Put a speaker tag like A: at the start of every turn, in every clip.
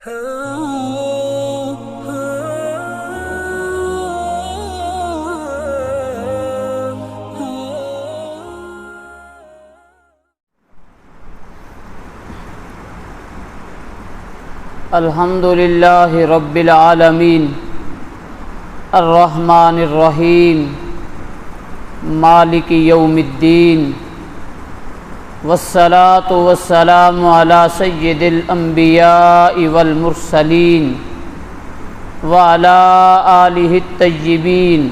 A: الحمد للہ رب العالمین الرحمن الرحیم مالک یوم الدین والصلاة والسلام علی سید الانبیاء والمرسلین وعلی آلہ الطیبین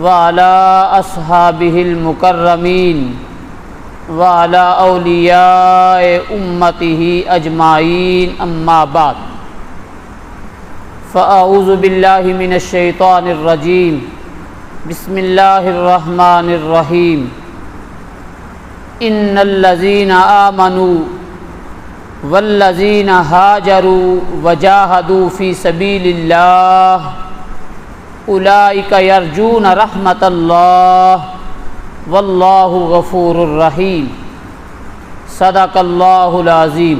A: وعلی اصحابہ المکرمین وعلی اولیاء امتہ اجمعین اما بعد فاعوذ باللہ من الشیطان الرجیم بسم اللہ الرحمن الرحیم ان الذین آمنوا والذین ہاجروا وجاہدوا فی سبیل اللہ اولئک یرجون رحمت اللہ واللہ غفور الرحیم صدق اللہ العظیم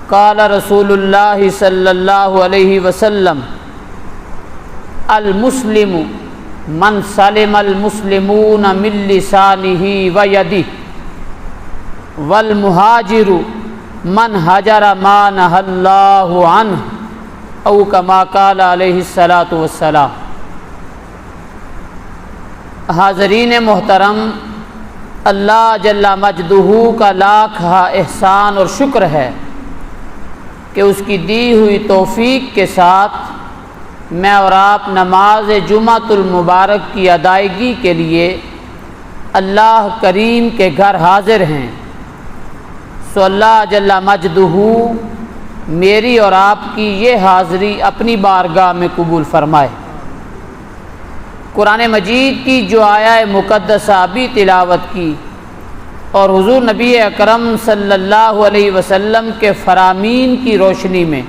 A: قال رسول اللہ صلی اللہ علیہ وسلم المسلم من سلم المسلمون من لسانہ ویدہ والمہاجر من ہجر ما نہی اللہ عنہ او کما قال علیہ الصلاۃ والسلام۔ حاضرین محترم، اللہ جل مجدہ کا لاکھ احسان اور شکر ہے کہ اس کی دی ہوئی توفیق کے ساتھ میں اور آپ نماز جمعۃ المبارک کی ادائیگی کے لیے اللہ کریم کے گھر حاضر ہیں۔ سو اللہ جل مجدہ میری اور آپ کی یہ حاضری اپنی بارگاہ میں قبول فرمائے۔ قرآن مجید کی جو آیہ مقدسہ بھی تلاوت کی اور حضور نبی اکرم صلی اللہ علیہ وسلم کے فرامین کی روشنی میں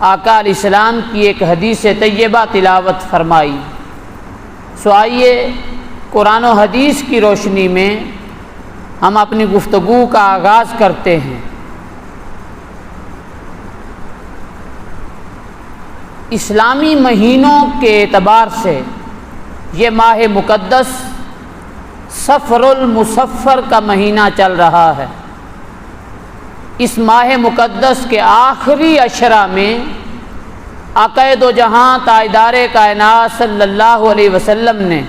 A: آقا علیہ السلام کی ایک حدیث طیبہ تلاوت فرمائی۔ سو آئیے قرآن و حدیث کی روشنی میں ہم اپنی گفتگو کا آغاز کرتے ہیں۔ اسلامی مہینوں کے اعتبار سے یہ ماہ مقدس صفر المصفر کا مہینہ چل رہا ہے۔ اس ماہ مقدس کے آخری عشرہ میں آقا دو جہاں تاجدار کائنات صلی اللہ علیہ وسلم نے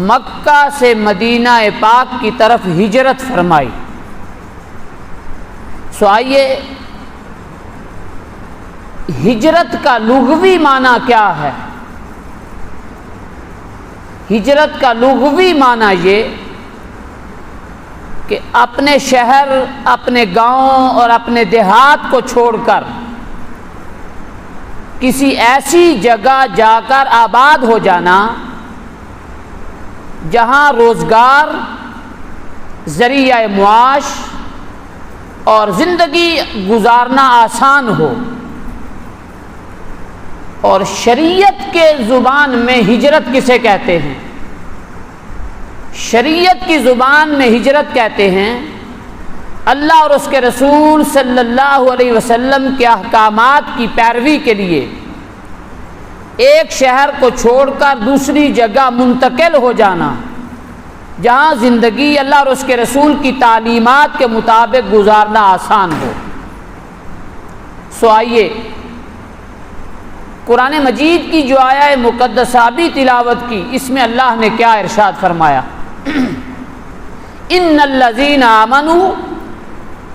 A: مکہ سے مدینہ پاک کی طرف ہجرت فرمائی۔ سو آئیے ہجرت کا لغوی معنی کیا ہے؟ ہجرت کا لغوی معنی یہ کہ اپنے شہر، اپنے گاؤں اور اپنے دیہات کو چھوڑ کر کسی ایسی جگہ جا کر آباد ہو جانا جہاں روزگار، ذریعہ معاش اور زندگی گزارنا آسان ہو۔ اور شریعت کے زبان میں ہجرت کسے کہتے ہیں؟ شریعت کی زبان میں ہجرت کہتے ہیں اللہ اور اس کے رسول صلی اللہ علیہ وسلم کے احکامات کی پیروی کے لیے ایک شہر کو چھوڑ کر دوسری جگہ منتقل ہو جانا جہاں زندگی اللہ اور اس کے رسول کی تعلیمات کے مطابق گزارنا آسان ہو۔ سو آئیے قرآن مجید کی جو آیہ مقدسہ بھی تلاوت کی، اس میں اللہ نے کیا ارشاد فرمایا؟ ان الذین آمنوا،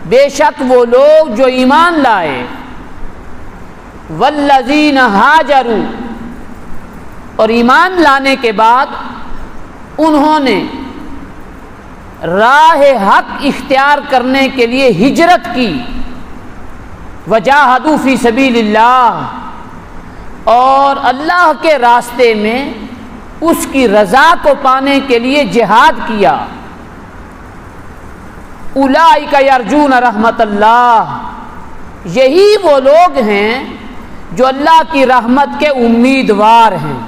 A: بے شک وہ لوگ جو ایمان لائے، والذین ہاجروا، اور ایمان لانے کے بعد انہوں نے راہ حق اختیار کرنے کے لیے ہجرت کی، وجاہدوا فی سبیل اللہ، اور اللہ کے راستے میں اس کی رضا کو پانے کے لیے جہاد کیا۔ اولئک یرجون رحمت اللہ، یہی وہ لوگ ہیں جو اللہ کی رحمت کے امیدوار ہیں۔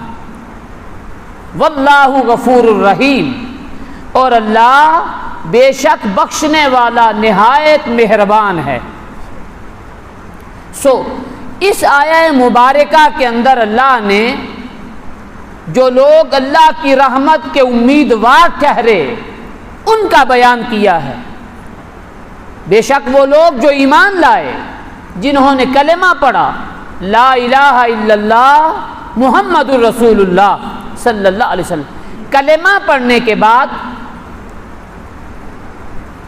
A: واللہ غفور الرحیم، اور اللہ بے شک بخشنے والا نہایت مہربان ہے۔ اس آیہ مبارکہ کے اندر اللہ نے جو لوگ اللہ کی رحمت کے امیدوار ٹھہرے ان کا بیان کیا ہے۔ بے شک وہ لوگ جو ایمان لائے، جنہوں نے کلمہ پڑھا لا الہ الا اللہ محمد الرسول اللہ صلی اللہ علیہ وسلم، کلمہ پڑھنے کے بعد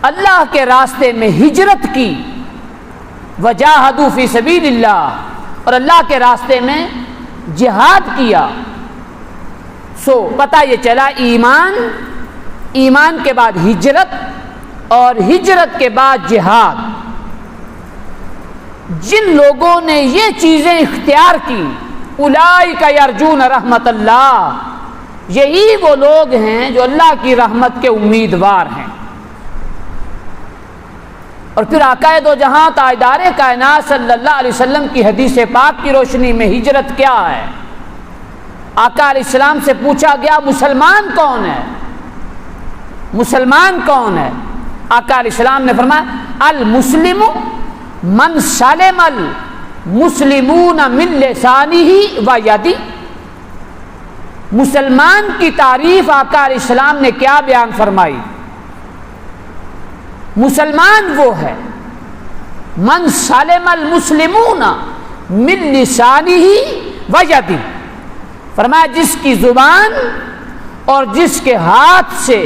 A: اللہ کے راستے میں ہجرت کی، وجاہدوا فی سبیل اللہ، اور اللہ کے راستے میں جہاد کیا، پتہ یہ چلا ایمان کے بعد ہجرت، اور ہجرت کے بعد جہاد۔ جن لوگوں نے یہ چیزیں اختیار کی اولئک یرجون رحمت اللہ، یہی وہ لوگ ہیں جو اللہ کی رحمت کے امیدوار ہیں۔ اور پھر آقا دو جہاں تاجدار کائنات صلی اللہ علیہ وسلم کی حدیث پاک کی روشنی میں ہجرت کیا ہے؟ آقا علیہ السلام سے پوچھا گیا مسلمان کون ہے؟ مسلمان کون ہے؟ آقا علیہ السلام نے فرمایا المسلم من سلم المسلمون من لسانہ و یدہ۔ مسلمان کی تعریف آقا علیہ السلام نے کیا بیان فرمائی؟ مسلمان وہ ہے من سلم المسلمون من لسانہ و یدہ، فرمایا جس کی زبان اور جس کے ہاتھ سے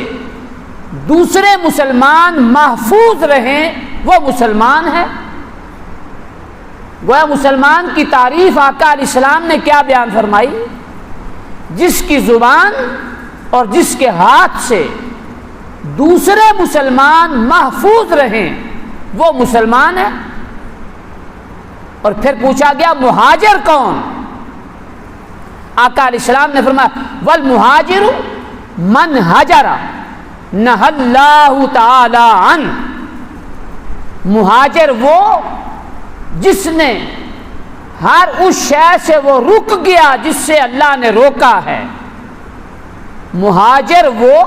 A: دوسرے مسلمان محفوظ رہیں وہ مسلمان ہے۔ وہ مسلمان کی تعریف آقا علیہ السلام نے کیا بیان فرمائی؟ جس کی زبان اور جس کے ہاتھ سے دوسرے مسلمان محفوظ رہیں وہ مسلمان ہے۔ اور پھر پوچھا گیا مہاجر کون؟ آقا علیہ السلام نے فرمایا والمہاجر من ہجر نہى اللہ تعالی عنہ۔ مہاجر وہ جس نے ہر اس شے سے وہ رک گیا جس سے اللہ نے روکا ہے۔ مہاجر وہ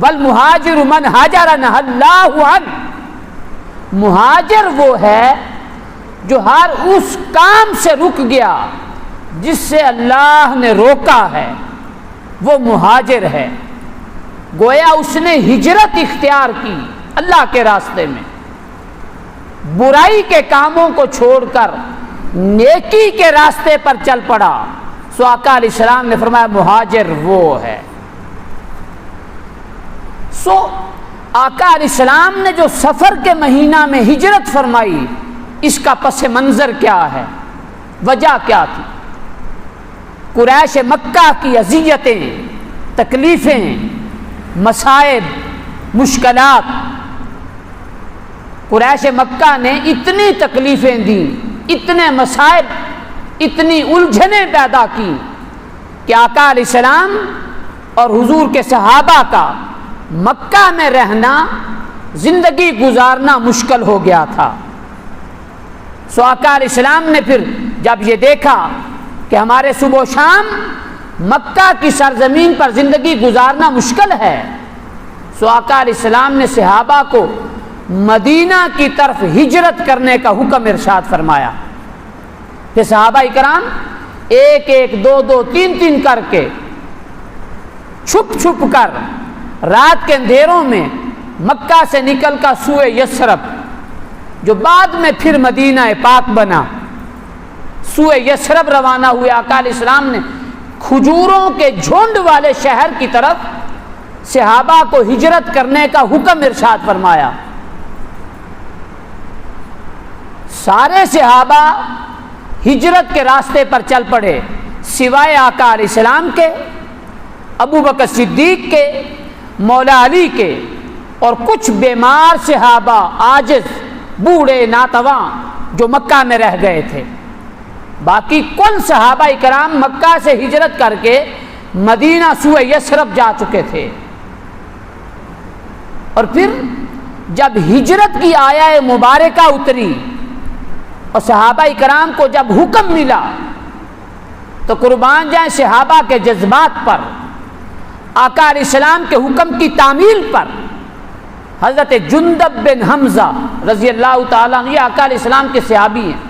A: والمہاجر من ہاجر نہى اللہ عنہ، مہاجر وہ ہے جو ہر اس کام سے رک گیا جس سے اللہ نے روکا ہے، وہ مہاجر ہے۔ گویا اس نے ہجرت اختیار کی اللہ کے راستے میں، برائی کے کاموں کو چھوڑ کر نیکی کے راستے پر چل پڑا۔ سو آقا علیہ السلام نے فرمایا مہاجر وہ ہے۔ سو آقا علیہ السلام نے جو سفر کے مہینہ میں ہجرت فرمائی، اس کا پس منظر کیا ہے؟ وجہ کیا تھی؟ قریش مکہ کی اذیتیں، تکلیفیں، مصائب، مشکلات۔ قریش مکہ نے اتنی تکلیفیں دیں، اتنے مصائب، اتنی الجھنیں پیدا کی کہ آقا علیہ السلام اور حضور کے صحابہ کا مکہ میں رہنا، زندگی گزارنا مشکل ہو گیا تھا۔ سو آقا علیہ السلام نے پھر جب یہ دیکھا کہ ہمارے صبح و شام مکہ کی سرزمین پر زندگی گزارنا مشکل ہے، سو آقا علیہ السلام نے صحابہ کو مدینہ کی طرف ہجرت کرنے کا حکم ارشاد فرمایا۔ پھر صحابہ کرام ایک ایک، دو دو، تین تین کر کے چھپ چھپ کر رات کے اندھیروں میں مکہ سے نکل کر سوئے یثرب، جو بعد میں پھر مدینہ پاک بنا، سوئے یثرب روانہ ہوئے۔ آقا علیہ السلام نے کھجوروں کے جھنڈ والے شہر کی طرف صحابہ کو ہجرت کرنے کا حکم ارشاد فرمایا۔ سارے صحابہ ہجرت کے راستے پر چل پڑے سوائے آقا علیہ السلام کے، ابو بکر صدیق کے، مولا علی کے، اور کچھ بیمار صحابہ، عاجز، بوڑھے، ناتواں جو مکہ میں رہ گئے تھے۔ باقی کل صحابہ کرام مکہ سے ہجرت کر کے مدینہ سوئے یثرب جا چکے تھے۔ اور پھر جب ہجرت کی آیہ مبارکہ اتری اور صحابہ کرام کو جب حکم ملا تو قربان جائیں صحابہ کے جذبات پر، آقا علیہ السلام کے حکم کی تعمیل پر۔ حضرت جندب بن حمزہ رضی اللہ تعالیٰ عنہ، یہ آقا علیہ السلام کے صحابی ہیں،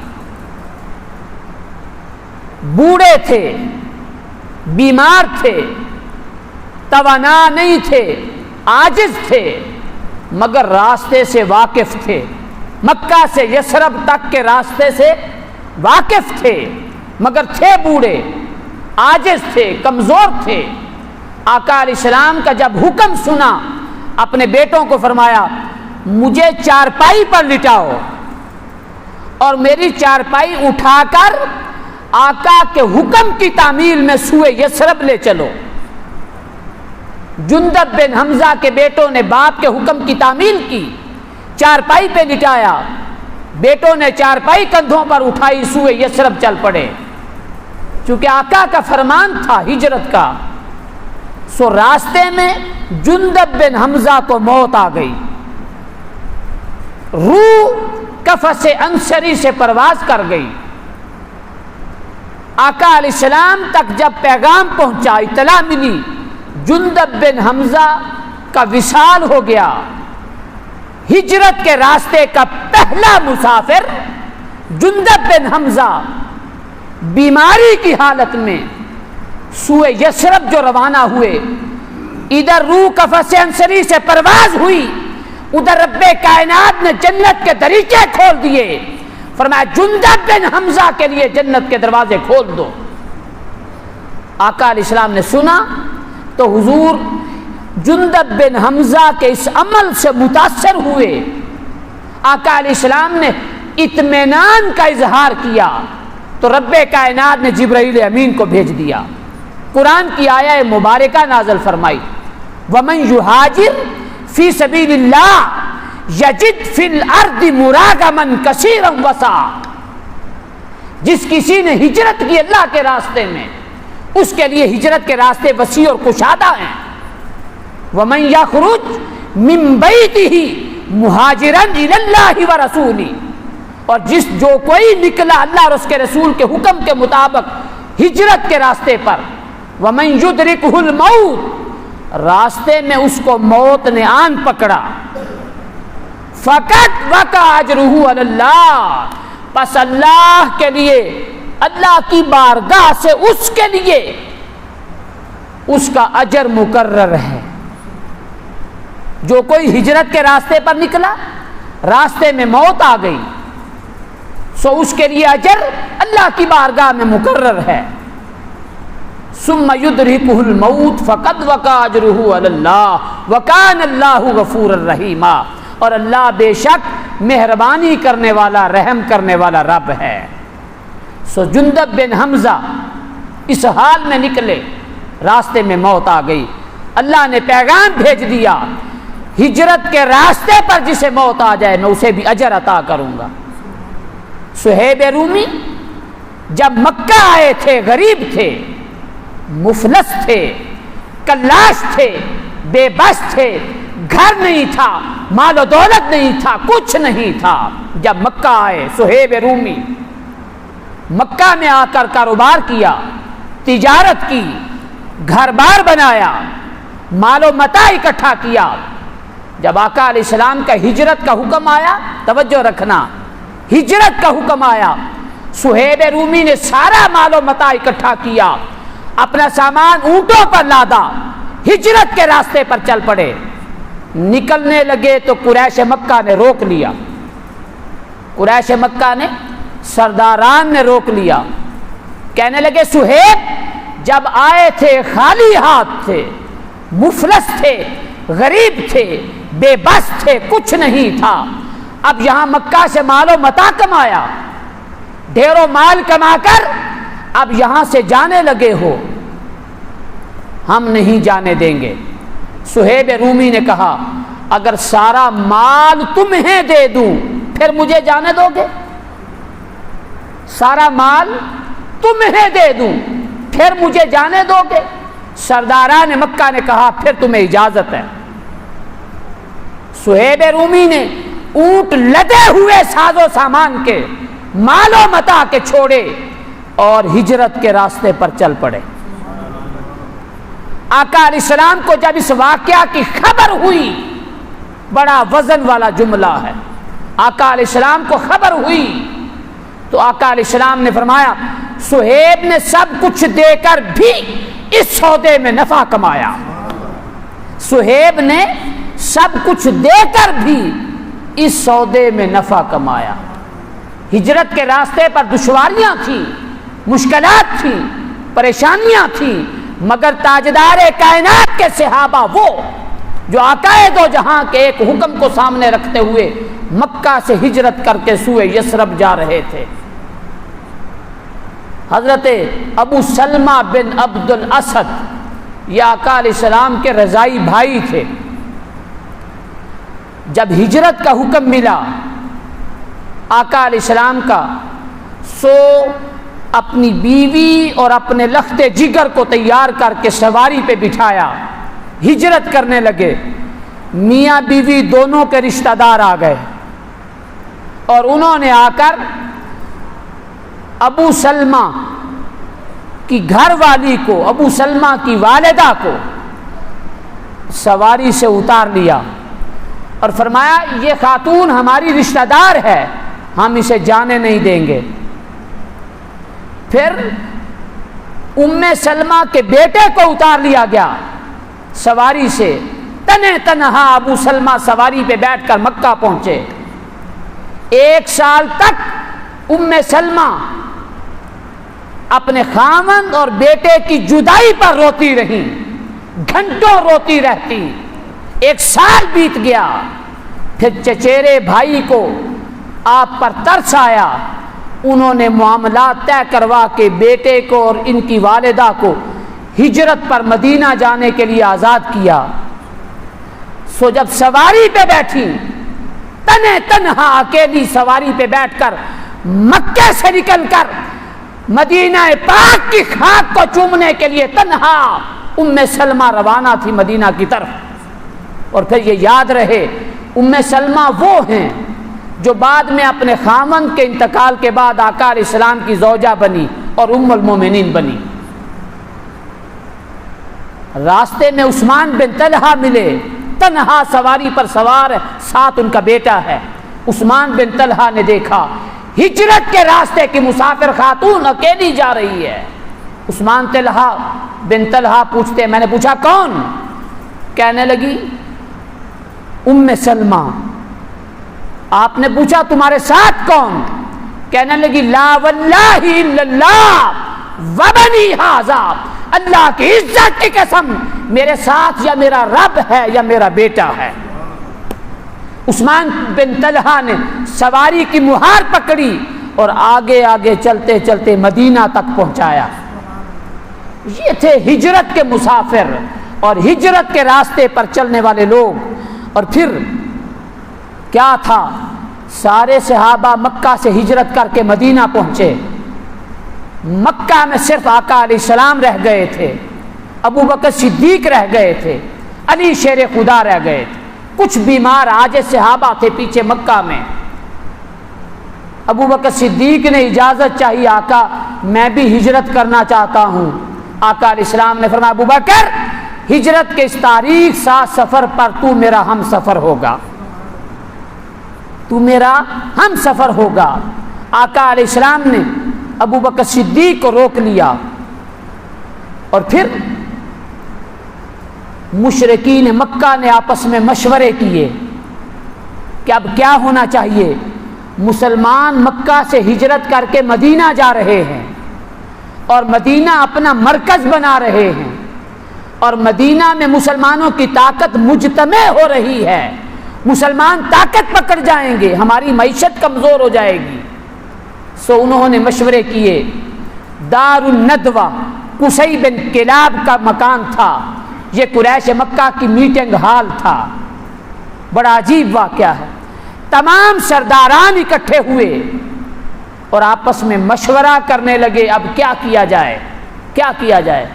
A: بوڑھے تھے، بیمار تھے، توانا نہیں تھے، عاجز تھے، مگر راستے سے واقف تھے، مکہ سے یثرب تک کے راستے سے واقف تھے، مگر تھے بوڑھے، عاجز تھے، کمزور تھے۔ آقا علیہ السلام کا جب حکم سنا، اپنے بیٹوں کو فرمایا مجھے چارپائی پر لٹاؤ اور میری چارپائی اٹھا کر آقا کے حکم کی تعمیل میں سوئے یثرب لے چلو۔ جندب بن حمزہ کے بیٹوں نے باپ کے حکم کی تعمیل کی، چارپائی پہ لٹایا، بیٹوں نے چارپائی کندھوں پر اٹھائی، سوئے یثرب چل پڑے، چونکہ آقا کا فرمان تھا ہجرت کا۔ سو راستے میں جندب بن حمزہ کو موت آ گئی، روح قفس انصری سے پرواز کر گئی۔ آقا علیہ السلام تک جب پیغام پہنچا، اطلاع ملی جندب بن حمزہ کا وصال ہو گیا، ہجرت کے راستے کا پہلا مسافر جندب بن حمزہ بیماری کی حالت میں سوئے یثرب جو روانہ ہوئے، ادھر روح قفس انصری سے پرواز ہوئی، ادھر رب کائنات نے جنت کے دریچے کھول دیے، فرمایا جندب بن حمزہ کے لیے جنت کے دروازے کھول دو۔ آقا علیہ السلام نے سنا تو حضور جندب بن حمزہ کے اس عمل سے متاثر ہوئے۔ آقا علیہ السلام نے اطمینان کا اظہار کیا تو رب کائنات نے جبرائیل امین کو بھیج دیا، قرآن کی آیہ مبارکہ نازل فرمائی، وَمَن يُهَاجِرْ فِي سَبِيلِ اللَّهِ يَجِدْ فِي الْأَرْضِ مُرَاغَمًا كَثِيرًا وَسَعًا۔ جس کسی نے ہجرت کی اللہ کے راستے میں، اس کے لیے ہجرت کے راستے وسیع اور کشادہ ہیں۔ وَمَن يَخْرُجْ مِن بَيْتِهِ مُهَاجِرًا إِلَى اللَّهِ وَرَسُولِهِ، اور جو کوئی نکلا اللہ اور اس کے رسول کے حکم کے مطابق ہجرت کے راستے پر، وَمَن يُدْرِكْهُ الْمَوْتُ، راستے میں اس کو موت نے آن پکڑا، فَقَدْ وَقَعَ أَجْرُهُ عَلَى اللَّهِ، پس اللہ کے لیے، اللہ کی بارگاہ سے اس کے لیے اس کا اجر مقرر ہے۔ جو کوئی ہجرت کے راستے پر نکلا، راستے میں موت آ گئی، سو اس کے لیے اجر اللہ کی بارگاہ میں مقرر ہے۔ ثم يدركه الموت فقد وقع اجره على الله وكان الله غفورا رحيما، اور اللہ بے شک مہربانی کرنے والا، رحم کرنے والا رب ہے۔ سو جندب بن حمزہ اس حال میں نکلے، راستے میں موت آ گئی، اللہ نے پیغام بھیج دیا ہجرت کے راستے پر جسے موت آ جائے میں اسے بھی اجر عطا کروں گا۔ صہیب رومی جب مکہ آئے تھے، غریب تھے، مفلس تھے، کلاش تھے، بے بس تھے، گھر نہیں تھا، مال و دولت نہیں تھا، کچھ نہیں تھا۔ جب مکہ آئے صہیب رومی، مکہ میں آ کر کاروبار کیا، تجارت کی، گھر بار بنایا، مال و متاع اکٹھا کیا۔ جب آقا علیہ السلام کا ہجرت کا حکم آیا، توجہ رکھنا، ہجرت کا حکم آیا، صہیب رومی نے سارا مال و متاع اکٹھا کیا، اپنا سامان اونٹوں پر لادا، ہجرت کے راستے پر چل پڑے۔ نکلنے لگے تو قریش مکہ نے روک لیا، قریش مکہ نے، سرداران نے روک لیا، کہنے لگے صہیب جب آئے تھے خالی ہاتھ تھے، مفلس تھے، غریب تھے، بے بس تھے، کچھ نہیں تھا، اب یہاں مکہ سے مال و متاع کمایا، ڈھیروں مال کما کر اب یہاں سے جانے لگے ہو، ہم نہیں جانے دیں گے۔ صہیب رومی نے کہا اگر سارا مال تمہیں دے دوں پھر مجھے جانے دو گے؟ سارا مال تمہیں دے دوں پھر مجھے جانے دو گے؟ سرداران مکہ نے کہا پھر تمہیں اجازت ہے۔ صہیب رومی نے اونٹ لدے ہوئے ساز و سامان کے، مال و متاع کے چھوڑے اور ہجرت کے راستے پر چل پڑے۔ آقا علیہ السلام کو جب اس واقعہ کی خبر ہوئی، بڑا وزن والا جملہ ہے، آقا علیہ السلام کو خبر ہوئی تو آقا علیہ السلام نے فرمایا صہیب نے سب کچھ دے کر بھی اس سودے میں نفع کمایا، صہیب نے سب کچھ دے کر بھی اس سودے میں نفع کمایا۔ ہجرت کے راستے پر دشواریاں تھیں، مشکلات تھیں، پریشانیاں تھیں، مگر تاجدار کائنات کے صحابہ وہ جو آقا دو جہاں کے ایک حکم کو سامنے رکھتے ہوئے مکہ سے ہجرت کر کے سوئے یثرب جا رہے تھے۔ حضرت ابو سلمہ بن عبد الاسد یہ آقا علیہ السلام کے رضائی بھائی تھے۔ جب ہجرت کا حکم ملا آقا علیہ السلام کا، سو اپنی بیوی اور اپنے لخت جگر کو تیار کر کے سواری پہ بٹھایا، ہجرت کرنے لگے۔ میاں بیوی دونوں کے رشتہ دار آ گئے اور انہوں نے آ کر ابو سلمہ کی گھر والی کو، ابو سلمہ کی والدہ کو سواری سے اتار لیا اور فرمایا یہ خاتون ہماری رشتہ دار ہے، ہم اسے جانے نہیں دیں گے۔ پھر ام سلمہ کے بیٹے کو اتار لیا گیا سواری سے، تنہ تنہا ابو سلمہ سواری پہ بیٹھ کر مکہ پہنچے۔ 1 سال تک ام سلمہ اپنے خاوند اور بیٹے کی جدائی پر روتی رہی، گھنٹوں روتی رہتی۔ 1 سال بیت گیا، پھر چچیرے بھائی کو آپ پر ترس آیا، انہوں نے معاملات طے کروا کے بیٹے کو اور ان کی والدہ کو ہجرت پر مدینہ جانے کے لیے آزاد کیا۔ سو جب سواری پہ بیٹھی، تنہ تنہا اکیلی سواری پہ بیٹھ کر مکے سے نکل کر مدینہ پاک کی خاک کو چومنے کے لیے تنہا ام سلمہ روانہ تھی مدینہ کی طرف۔ اور پھر یہ یاد رہے ام سلمہ وہ ہیں جو بعد میں اپنے خاوند کے انتقال کے بعد آقا علیہ السلام کی زوجہ بنی اور ام المومنین بنی۔ راستے میں عثمان بن طلحہ ملے، تنہا سواری پر سوار، ساتھ ان کا بیٹا ہے۔ عثمان بن طلحہ نے دیکھا ہجرت کے راستے کی مسافر خاتون اکیلی جا رہی ہے۔ عثمان بن طلحہ پوچھتے، میں نے پوچھا کون؟ کہنے لگی ام سلمہ۔ آپ نے پوچھا تمہارے ساتھ کون؟ کہنے لگی لا واللہ الا اللہ وبنی ھذا، اللہ کی عزت کی قسم میرے ساتھ یا میرا رب ہے یا میرا بیٹا ہے۔ عثمان بن طلحہ نے سواری کی مہار پکڑی اور آگے آگے چلتے چلتے مدینہ تک پہنچایا۔ یہ تھے ہجرت کے مسافر اور ہجرت کے راستے پر چلنے والے لوگ۔ اور پھر کیا تھا، سارے صحابہ مکہ سے ہجرت کر کے مدینہ پہنچے۔ مکہ میں صرف آقا علیہ السلام رہ گئے تھے، ابو بکر صدیق رہ گئے تھے، علی شیر خدا رہ گئے تھے، کچھ بیمار عاجز صحابہ تھے پیچھے مکہ میں۔ ابو بکر صدیق نے اجازت چاہی، آقا میں بھی ہجرت کرنا چاہتا ہوں۔ آقا علیہ السلام نے فرمایا ابو بکر ہجرت کے اس تاریخ 7 سفر پر تو میرا ہم سفر ہوگا، تو میرا ہم سفر ہوگا۔ آقا علیہ السلام نے ابو بکر صدیق کو روک لیا اور پھر مشرکین مکہ نے آپس میں مشورے کیے کہ اب کیا ہونا چاہیے۔ مسلمان مکہ سے ہجرت کر کے مدینہ جا رہے ہیں اور مدینہ اپنا مرکز بنا رہے ہیں، اور مدینہ میں مسلمانوں کی طاقت مجتمع ہو رہی ہے، مسلمان طاقت پکڑ جائیں گے، ہماری معیشت کمزور ہو جائے گی۔ سو انہوں نے مشورے کیے۔ دار الندوہ قصی بن کلاب کا مکان تھا، یہ قریش مکہ کی میٹنگ ہال تھا۔ بڑا عجیب واقعہ ہے، تمام سرداران اکٹھے ہوئے اور آپس میں مشورہ کرنے لگے اب کیا کیا جائے، کیا کیا جائے۔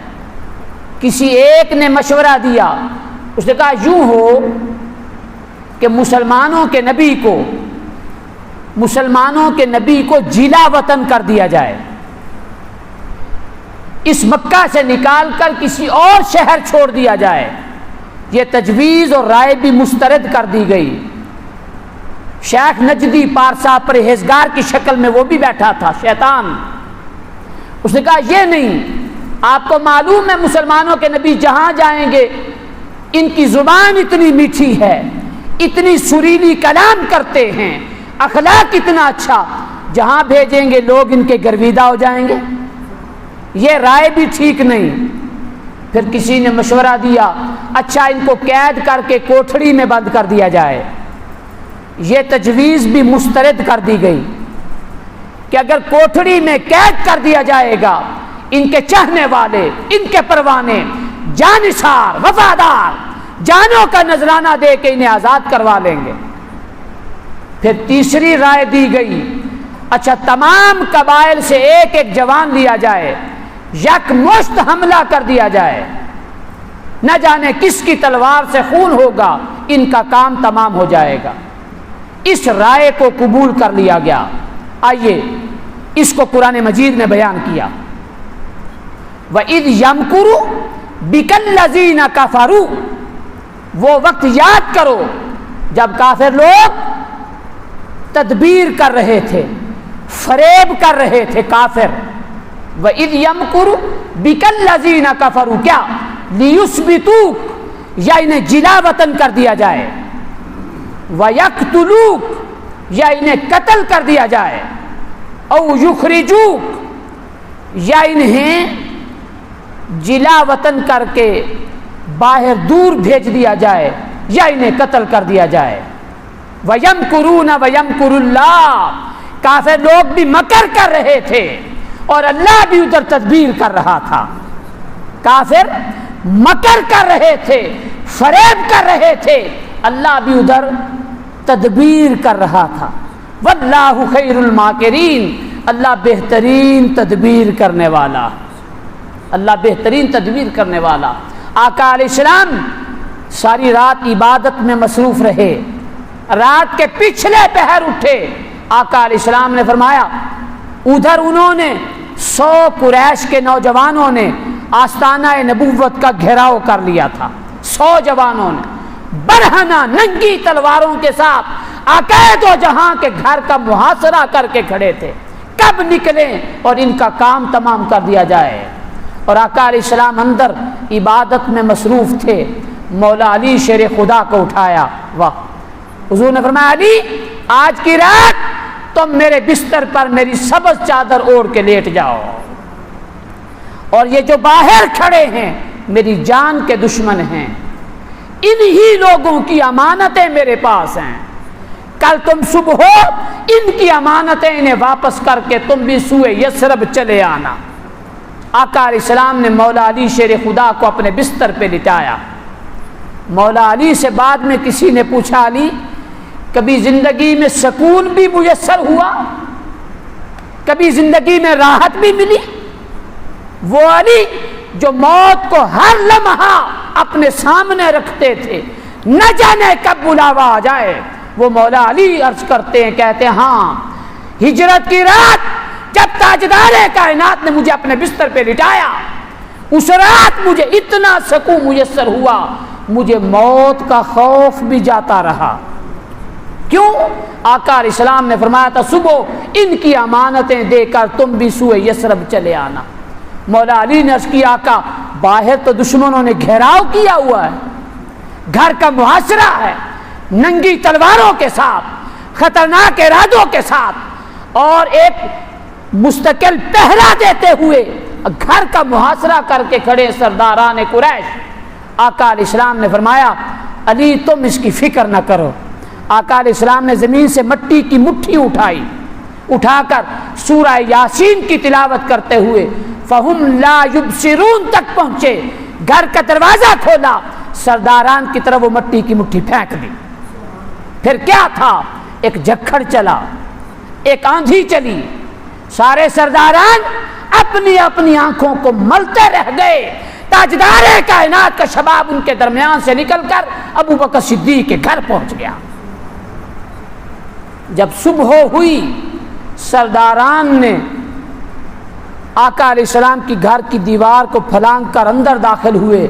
A: کسی ایک نے مشورہ دیا، اس نے کہا یوں ہو کہ مسلمانوں کے نبی کو جلا وطن کر دیا جائے، اس مکہ سے نکال کر کسی اور شہر چھوڑ دیا جائے۔ یہ تجویز اور رائے بھی مسترد کر دی گئی۔ شیخ نجدی پارسا پرہیزگار کی شکل میں وہ بھی بیٹھا تھا شیطان. اس نے کہا یہ نہیں، آپ کو معلوم ہے مسلمانوں کے نبی جہاں جائیں گے ان کی زبان اتنی میٹھی ہے، اتنی سریلی کلام کرتے ہیں، اخلاق اتنا اچھا، جہاں بھیجیں گے لوگ ان کے گرویدہ ہو جائیں گے، یہ رائے بھی ٹھیک نہیں. پھر کسی نے مشورہ دیا اچھا ان کو قید کر کے کوٹھڑی میں بند کر دیا جائے. یہ تجویز بھی مسترد کر دی گئی کہ اگر کوٹھڑی میں قید کر دیا جائے گا ان کے چاہنے والے، ان کے پروانے جانثار وفادار جانوں کا نذرانہ دے کے انہیں آزاد کروا لیں گے. پھر تیسری رائے دی گئی اچھا تمام قبائل سے ایک ایک جوان لیا جائے، یک مشت حملہ کر دیا جائے، نہ جانے کس کی تلوار سے خون ہوگا، ان کا کام تمام ہو جائے گا. اس رائے کو قبول کر لیا گیا. آئیے اس کو قرآن مجید نے بیان کیا. وَإِذْ يَمْكُرُ بِكَ الَّذِينَ كَفَرُوا، وہ وقت یاد کرو جب کافر لوگ تدبیر کر رہے تھے، فریب کر رہے تھے کافر. وَإِذْ يَمْكُرُ بِكَ الَّذِينَ كَفَرُوا، کیا لِيُثْبِتُوكَ، یا انہیں جلا وطن کر دیا جائے، وَيَقْتُلُوكَ، یا انہیں قتل کر دیا جائے، او یخرجوک، یا انہیں جلا وطن کر کے باہر دور بھیج دیا جائے، یا انہیں قتل کر دیا جائے. وَيَمْكُرُونَ وَيَمْكُرُ اللَّهُ، کافر لوگ بھی مکر کر رہے تھے اور اللہ بھی ادھر تدبیر کر رہا تھا. کافر مکر کر رہے تھے، فریب کر رہے تھے، اللہ بھی ادھر تدبیر کر رہا تھا. واللہ خیر الماکرین، اللہ بہترین تدبیر کرنے والا، اللہ بہترین تدبیر کرنے والا. آقا علیہ السلام ساری رات عبادت میں مصروف رہے، رات کے پچھلے پہر اٹھے. آقا علیہ السلام نے فرمایا ادھر انہوں نے 100 قریش کے نوجوانوں نے آستانہ نبوت کا گھیراؤ کر لیا تھا. 100 جوانوں نے برہنہ ننگی تلواروں کے ساتھ عقائد و جہاں کے گھر کا محاصرہ کر کے کھڑے تھے، کب نکلیں اور ان کا کام تمام کر دیا جائے. اور آقا علیہ السلام اندر عبادت میں مصروف تھے. مولا علی شیر خدا کو اٹھایا. واہ، حضور نے فرمایا علی آج کی رات تم میرے بستر پر میری سبز چادر اوڑھ کے لیٹ جاؤ، اور یہ جو باہر کھڑے ہیں میری جان کے دشمن ہیں، انہی لوگوں کی امانتیں میرے پاس ہیں، کل تم صبح ہو ان کی امانتیں انہیں واپس کر کے تم بھی سوئے یثرب چلے آنا. آقا علیہ السلام نے مولا علی شیر خدا کو اپنے بستر پہ لٹایا. مولا علی سے بعد میں کسی نے پوچھا علی کبھی زندگی میں سکون بھی میسر ہوا، کبھی زندگی میں راحت بھی ملی؟ وہ علی جو موت کو ہر لمحہ اپنے سامنے رکھتے تھے، نہ جانے کب بلاوا آ جائے، وہ مولا علی عرض کرتے ہیں، کہتے ہیں ہاں ہجرت کی رات جب تاجدار کائنات نے مجھے اپنے بستر پہ لٹایا، اس رات مجھے اتنا سکون میسر ہوا، مجھے موت کا خوف بھی جاتا رہا. کیوں؟ آقا علیہ السلام نے فرمایا تھا صبح ان کی امانتیں دے کر تم بھی سوئے یثرب چلے آنا. مولا علی نے عرض کیا آقا باہر تو دشمنوں نے گھیراؤ کیا ہوا ہے، گھر کا محاصرہ ہے، ننگی تلواروں کے ساتھ، خطرناک ارادوں کے ساتھ، اور ایک مستقل پہرا دیتے ہوئے گھر کا محاصرہ کر کے کھڑے سرداران قریش. آقا علیہ السلام نے فرمایا علی تم اس کی فکر نہ کرو. آقا علیہ السلام نے زمین سے مٹی کی مٹھی اٹھائی، اٹھا کر سورہ یاسین کی تلاوت کرتے ہوئے فَهُمْ لَا يُبْصِرُونَ تک پہنچے. گھر کا دروازہ کھولا، سرداران کی طرف وہ مٹی کی مٹھی پھینک دی. پھر کیا تھا؟ ایک جھکڑ چلا، ایک آندھی چلی، سارے سرداران اپنی اپنی آنکھوں کو ملتے رہ گئے. تاجدار کائنات کا شباب ان کے درمیان سے نکل کر ابو بکر صدیق کے گھر پہنچ گیا. جب صبح ہوئی سرداران نے آقا علیہ السلام کی گھر کی دیوار کو پھلانگ کر اندر داخل ہوئے،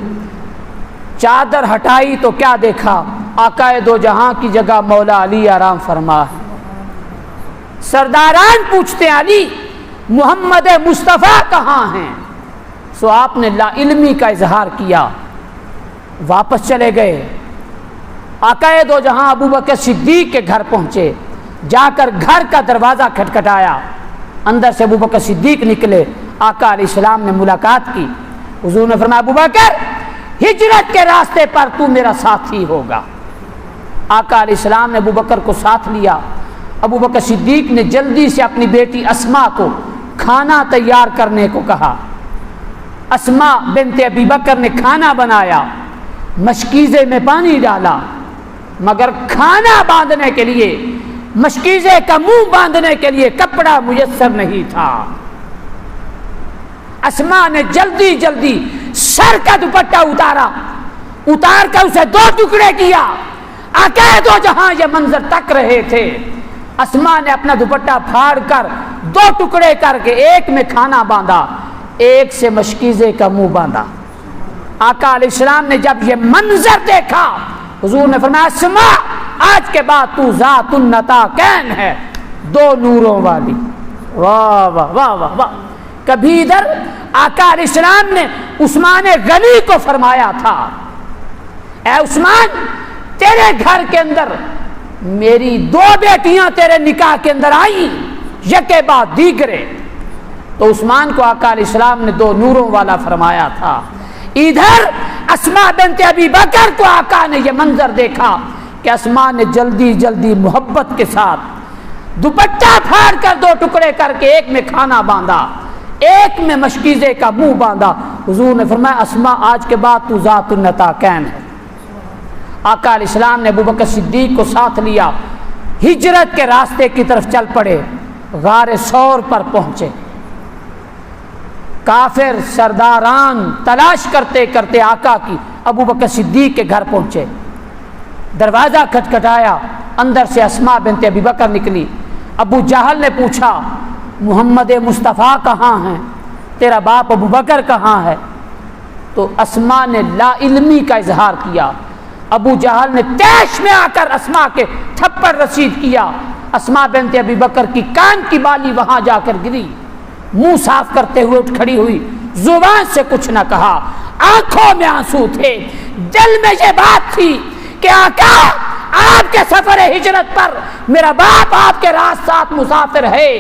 A: چادر ہٹائی تو کیا دیکھا؟ آقائے دو جہاں کی جگہ مولا علی آرام فرما ہے۔ سرداران پوچھتے ہیں علی محمد مصطفیٰ کہاں ہیں؟ سو آپ نے لا علمی کا اظہار کیا، واپس چلے گئے۔ آقائے دو جہاں ابو بکر صدیق کے گھر پہنچے، جا کر گھر کا دروازہ کھٹکھٹایا، اندر سے ابو بکر صدیق نکلے، آقا علیہ السلام نے ملاقات کی۔ حضور نے فرمایا ابو بکر ہجرت کے راستے پر تو میرا ساتھی ہوگا۔ آقا علیہ السلام نے ابو بکر کو ساتھ لیا۔ ابو بکر صدیق نے جلدی سے اپنی بیٹی اسماء کو کھانا تیار کرنے کو کہا۔ اسماء بنت ابی بکر نے کھانا بنایا، مشکیزے میں پانی ڈالا، مگر کھانا باندھنے کے لیے، مشکیزے کا منہ باندھنے کے لیے کپڑا میسر نہیں تھا۔ اسماء نے جلدی جلدی سر کا دوپٹہ اتار کر اسے 2 ٹکڑے کیا۔ آقا دو جہاں یہ منظر تک رہے تھے۔ اسماء نے اپنا دوپٹہ پھاڑ کر 2 ٹکڑے کر کے ایک میں کھانا باندھا، ایک سے مشکیزے کا منہ باندھا۔ آقا علیہ السلام نے جب یہ منظر دیکھا، حضور نے فرمایا اسماء آج کے بعد تو ذات النطاقین ہے، 2 نوروں والی۔ واہ واہ واہ واہ واہ۔ کبھی ادھر آقا علیہ السلام نے عثمان غنی کو فرمایا تھا اے عثمان تیرے گھر کے اندر میری 2 بیٹیاں تیرے نکاح کے اندر آئیں، یکے بعد دیگرے، تو عثمان کو آقا علیہ السلام نے 2 نوروں والا فرمایا تھا۔ ادھر اسماء بنت ابی بکر کو آقا نے یہ منظر دیکھا کہ اسماء نے جلدی جلدی محبت کے ساتھ دوپٹہ پھاڑ کر 2 ٹکڑے کر کے ایک میں کھانا باندھا، ایک میں مشکیزے کا منہ باندھا۔ حضور نے فرمایا اسماء آج کے بعد تو ذات النطاقین ہے۔ آقا علیہ السلام نے ابوبکر صدیق کو ساتھ لیا، ہجرت کے راستے کی طرف چل پڑے۔ غار ثور پر پہنچے، کافر سرداران تلاش کرتے کرتے آقا کی ابوبکر صدیق کے گھر پہنچے۔ دروازہ کھٹکھٹایا، اندر سے اسماء بنت ابی بکر نکلی۔ ابو جہل نے پوچھا محمد مصطفیٰ کہاں ہیں، تیرا باپ ابو بکر کہاں ہے؟ تو اسماء نے لا علمی کا اظہار کیا۔ ابو جہل نے تیش میں آ کر اسماء کے تھپڑ رسید کیا۔ اسماء بنت ابی بکر کی کان کی بالی وہاں جا کر گری، منہ صاف کرتے ہوئے اٹھ کھڑی ہوئی، زبان سے کچھ نہ کہا، آنکھوں میں آنسو تھے، دل میں یہ بات تھی کہ آقا آپ کے سفر ہجرت پر میرا باپ آپ کے راہ ساتھ مسافر ہے،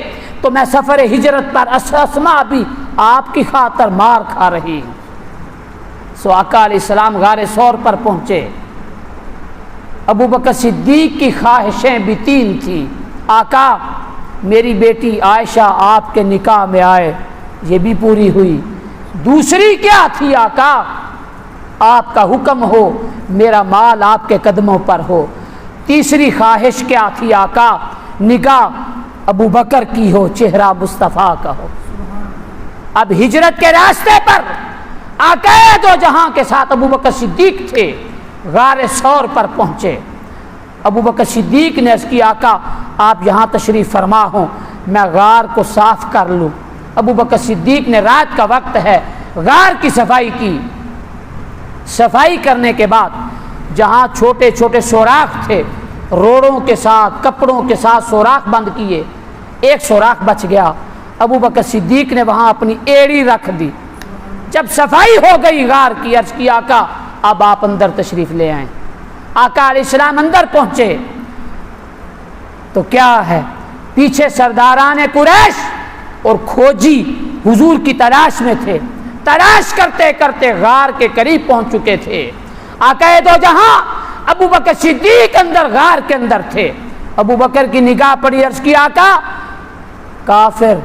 A: تو میں سفر ہجرت پر اسماء بھی آپ کی خاطر مار کھا رہی ہوں۔ سو آقا علیہ السلام غار ثور پر پہنچے۔ ابو بکر صدیق کی خواہشیں بھی 3 تھیں۔ آقا میری بیٹی عائشہ آپ کے نکاح میں آئے، یہ بھی پوری ہوئی۔ دوسری کیا تھی آقا؟ آپ کا حکم ہو میرا مال آپ کے قدموں پر ہو۔ تیسری خواہش کیا تھی آقا؟ نگاہ ابو بکر کی ہو، چہرہ مصطفیٰ کا ہو۔ اب ہجرت کے راستے پر آقا دو جہاں کے ساتھ ابو بکر صدیق تھے، غار ثور پر پہنچے۔ ابو بکر صدیق نے عرض کی آقا آپ یہاں تشریف فرما ہوں، میں غار کو صاف کر لوں۔ ابو بکر صدیق نے رات کا وقت ہے، غار کی صفائی کی۔ صفائی کرنے کے بعد جہاں چھوٹے چھوٹے سوراخ تھے، روڑوں کے ساتھ کپڑوں کے ساتھ سوراخ بند کیے، ایک سوراخ بچ گیا۔ ابو بکر صدیق نے وہاں اپنی ایڑی رکھ دی۔ جب صفائی ہو گئی غار کی، عرض کی آقا اب آپ اندر تشریف لے آئیں۔ آقا علیہ السلام اندر پہنچے تو کیا ہے، پیچھے سرداران قریش اور کھوجی حضور کی تلاش میں تھے، تلاش کرتے کرتے غار کے قریب پہنچ چکے تھے۔ آقا دو جہاں ابو بکر صدیق اندر غار کے اندر تھے۔ ابو بکر کی نگاہ پڑی، عرض کی آقا کافر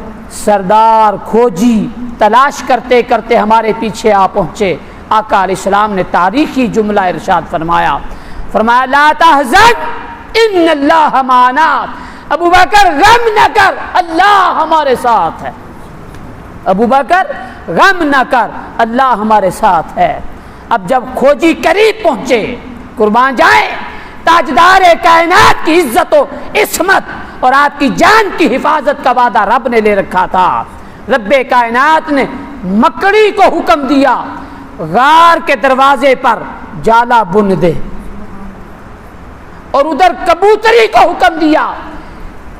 A: سردار کھوجی تلاش کرتے کرتے ہمارے پیچھے آ پہنچے۔ آقا علیہ السلام نے تاریخی جملہ ارشاد فرمایا لا تحزن ان اللہ معنا، ابو بکر غم نہ کر، اللہ ہمارے ساتھ ہے۔ ابو بکر غم نہ کر، اللہ ہمارے ساتھ ہے۔ اب جب کھوجی قریب پہنچے، قربان جائیں تاجدار کائنات کی عزت و عصمت اور آپ کی جان کی حفاظت کا وعدہ رب نے لے رکھا تھا۔ رب کائنات نے مکڑی کو حکم دیا غار کے دروازے پر جالا بن دے۔ اور ادھر کبوتری کو حکم دیا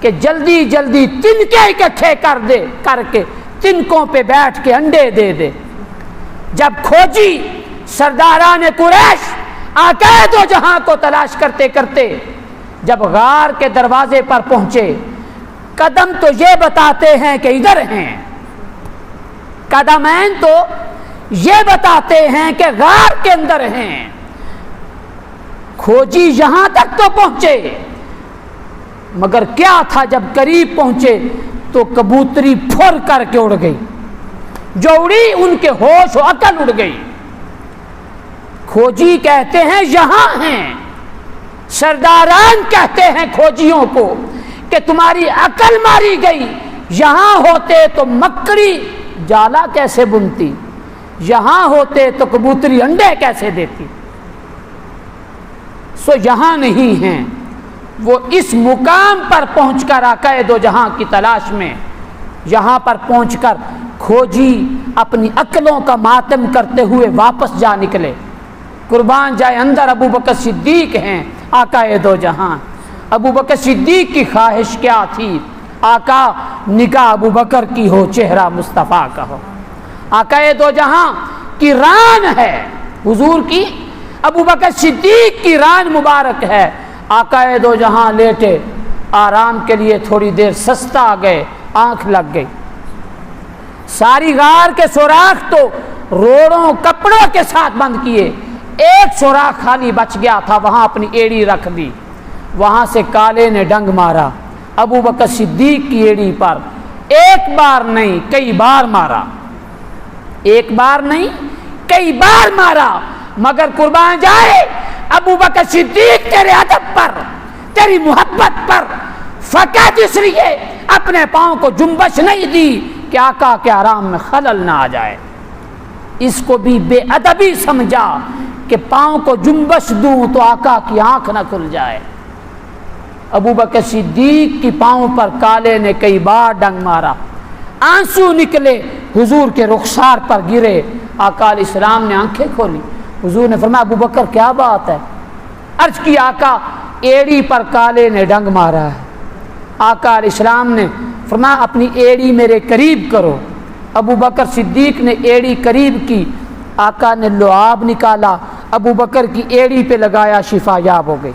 A: کہ جلدی جلدی تنکے اکٹھے کر کے تنکوں پہ بیٹھ کے انڈے دے دے۔ جب کھوجی سرداران قریش آقا دو جہاں کو تلاش کرتے کرتے جب غار کے دروازے پر پہنچے، قدم تو یہ بتاتے ہیں کہ ادھر ہیں، قدمین تو یہ بتاتے ہیں کہ غار کے اندر ہیں، کھوجی یہاں تک تو پہنچے، مگر کیا تھا جب قریب پہنچے تو کبوتری پھر کر کے اڑ گئی، جو اڑی ان کے ہوش و عقل اڑ گئی۔ کھوجی کہتے ہیں یہاں ہیں، سرداران کہتے ہیں کھوجیوں کو کہ تمہاری عقل ماری گئی، یہاں ہوتے تو مکڑی جالا کیسے بنتی، یہاں ہوتے تو کبوتری انڈے کیسے دیتی۔ سو یہاں نہیں ہیں، وہ اس مقام پر پہنچ کر آقا دو جہاں کی تلاش میں، یہاں پر پہنچ کر کھوجی اپنی عقلوں کا ماتم کرتے ہوئے واپس جا نکلے۔ قربان جائے اندر ابو بکر صدیق ہیں آقا دو جہاں۔ ابو بکر صدیق کی خواہش کیا تھی؟ آقا نگاہ ابو بکر کی ہو، چہرہ مصطفیٰ کا ہو۔ آقا دو جہاں کی ران ہے حضور کی، ابو بکر صدیق کی ران مبارک ہے۔ آقا دو جہاں لیٹے، آرام کے لیے تھوڑی دیر سستا آ گئے، آنکھ لگ گئی۔ ساری غار کے سوراخ تو روڑوں کپڑوں کے ساتھ بند کیے، ایک سوراخ خالی بچ گیا تھا، وہاں اپنی ایڑی رکھ دی، وہاں سے کالے نے ڈنگ مارا ابو بکر صدیق کی ایڑی پر، ایک بار نہیں کئی بار مارا، ایک بار نہیں کئی بار مارا، مگر قربان جائے ابو بکر صدیق تیرے ادب پر، تیری محبت پر فقط اس لیے اپنے پاؤں کو جنبش نہیں دی کہ آقا کے آرام میں خلل نہ آ جائے، اس کو بھی بے ادبی سمجھا کہ پاؤں کو جنبش دوں تو آقا کی آنکھ نہ کھل جائے۔ ابو بکر صدیق کی پاؤں پر کالے نے کئی بار ڈنگ مارا، آنسو نکلے حضور کے رخسار پر گرے۔ آقا علیہ السلام نے آنکھیں کھولی، حضور نے فرمایا ابو بکر کیا بات ہے؟ عرض کی آقا ایڑی پر کالے نے ڈنگ مارا ہے۔ آقا علیہ السلام نے فرمایا اپنی ایڑی میرے قریب کرو۔ ابو بکر صدیق نے ایڑی قریب کی، آقا نے لعاب نکالا، ابو بکر کی ایڑی پہ لگایا، شفا یاب ہو گئی،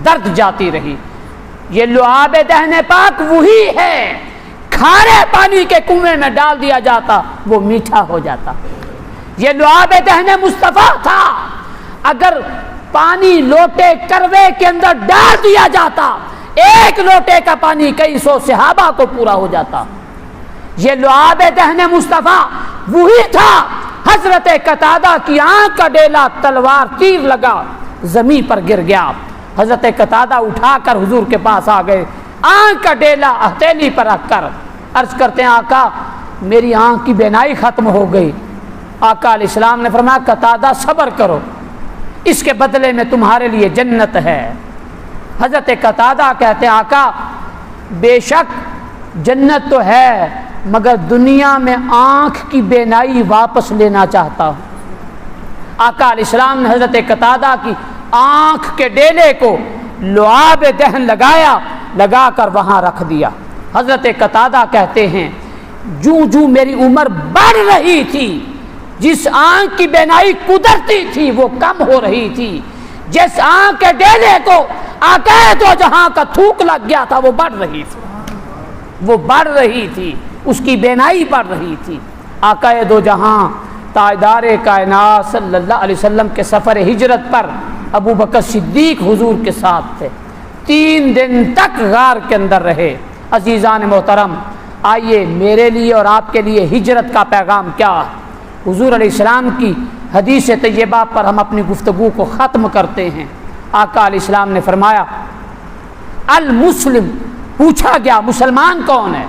A: درد جاتی رہی۔ یہ لعاب دہن پاک وہی ہے، کھارے پانی کے کنویں میں ڈال دیا جاتا وہ میٹھا ہو جاتا۔ یہ لعاب دہن مصطفیٰ تھا، اگر پانی لوٹے کروے کے اندر ڈال دیا جاتا، ایک لوٹے کا پانی کئی سو صحابہ کو پورا ہو جاتا۔ یہ لعاب دہن مصطفیٰ وہی تھا، حضرت قتادہ کی آنکھ کا ڈیلا تلوار تیر لگا زمین پر گر گیا، حضرت قتادہ اٹھا کر حضور کے پاس آ گئے، آنکھ کا ڈیلا ہتھیلی پر رکھ کر عرض کرتے ہیں آقا میری آنکھ کی بینائی ختم ہو گئی۔ آقا علیہ السلام نے فرمایا قتادہ صبر کرو، اس کے بدلے میں تمہارے لیے جنت ہے۔ حضرت قتادہ کہتے ہیں آقا بے شک جنت تو ہے، مگر دنیا میں آنکھ کی بینائی واپس لینا چاہتا ہوں۔ آقا علیہ السلام نے حضرت قتادہ کی آنکھ کے ڈیلے کو لعاب دہن لگا کر وہاں رکھ دیا۔ حضرت قتادہ کہتے ہیں جوں جوں میری عمر بڑھ رہی تھی، جس آنکھ کی بینائی قدرتی تھی وہ کم ہو رہی تھی، جس آنکھ کے ڈیلے کو آقا دو جہاں کا تھوک لگ گیا تھا وہ بڑھ رہی تھی، وہ بڑھ رہی تھی، اس کی بینائی بڑھ رہی تھی۔ آقا دو جہاں تاجدار کائنات صلی اللہ علیہ وسلم کے سفر ہجرت پر ابو بکر صدیق حضور کے ساتھ تھے، 3 دن تک غار کے اندر رہے۔ عزیزان محترم، آئیے میرے لیے اور آپ کے لیے ہجرت کا پیغام کیا ہے؟ حضور علیہ السلام کی حدیث طیبہ پر ہم اپنی گفتگو کو ختم کرتے ہیں۔ آقا علیہ السلام نے فرمایا المسلم، پوچھا گیا مسلمان کون ہے؟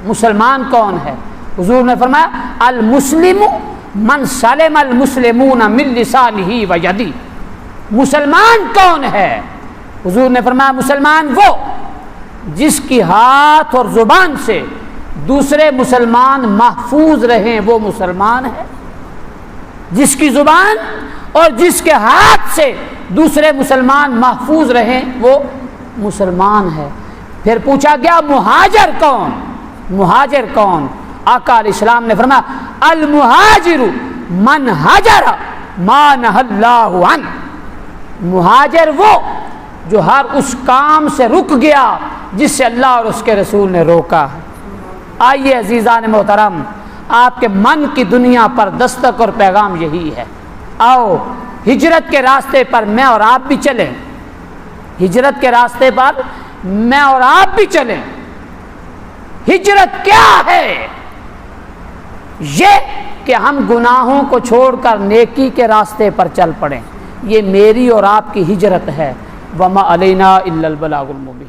A: مسلمان کون ہے؟ حضور نے فرمایا المسلم من سلم المسلمون من لسانہ و یدہ۔ مسلمان کون ہے؟ حضور نے فرمایا مسلمان وہ جس کی ہاتھ اور زبان سے دوسرے مسلمان محفوظ رہیں، وہ مسلمان ہے۔ جس کی زبان اور جس کے ہاتھ سے دوسرے مسلمان محفوظ رہیں وہ مسلمان ہے۔ پھر پوچھا گیا مہاجر کون؟ مہاجر کون؟ آقا علیہ السلام نے فرمایا المہاجر من ہجر ما نہی اللہ عنہ، مہاجر وہ جو ہر اس کام سے رک گیا جس سے اللہ اور اس کے رسول نے روکا ہے۔ آئیے عزیزان محترم، آپ کے من کی دنیا پر دستک اور پیغام یہی ہے۔ آؤ ہجرت کے راستے پر میں اور آپ بھی چلیں، ہجرت کے راستے پر میں اور آپ بھی چلیں۔ ہجرت کیا ہے؟ یہ کہ ہم گناہوں کو چھوڑ کر نیکی کے راستے پر چل پڑیں، یہ میری اور آپ کی ہجرت ہے۔ وما علینا الا البلاغ المبین۔